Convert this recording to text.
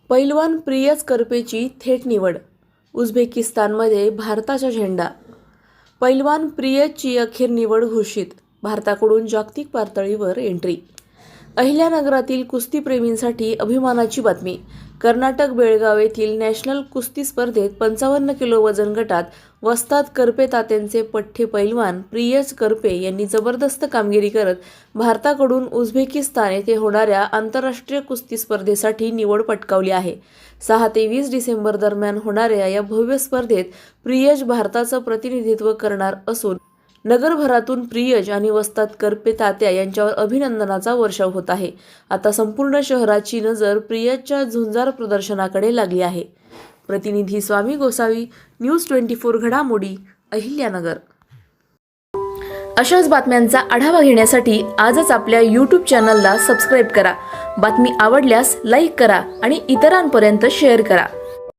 पैलवान प्रियस करपेची थेट निवड. उझबेकिस्तानमध्ये भारताचा झेंडा. पैलवान प्रियसची अखेर निवड घोषित. भारताकडून जागतिक पातळीवर एंट्री. अहिल्यानगरातील कुस्तीप्रेमींसाठी अभिमानाची बातमी. कर्नाटक बेळगाव येथील नॅशनल कुस्ती स्पर्धेत 55 किलो वजन गटात वस्ताद करपे तात्यांचे पठ्ठे पैलवान प्रियस करपे यांनी जबरदस्त कामगिरी करत भारताकडून उझबेकिस्तान येथे होणाऱ्या आंतरराष्ट्रीय कुस्ती स्पर्धेसाठी निवड पटकावली आहे. 6 ते 20 डिसेंबर दरम्यान होणाऱ्या या भव्य स्पर्धेत प्रियस भारताचं प्रतिनिधित्व करणार असून नगरभरातून प्रियस आणि वस्ताद करपे तात्या यांच्यावर अभिनंदनाचा वर्षाव होत आहे. आता संपूर्ण शहराची नजर प्रियसच्या झुंजार प्रदर्शनाकडे लागली आहे. प्रतिनिधी स्वामी गोसावी, न्यूज 24 घडामोडी, अहिल्यानगर. अशाच बातम्यांचा आढावा घेण्यासाठी आजच आपल्या YouTube चॅनलला सबस्क्राईब करा. बातमी आवडल्यास लाईक करा आणि इतरांपर्यंत शेअर करा.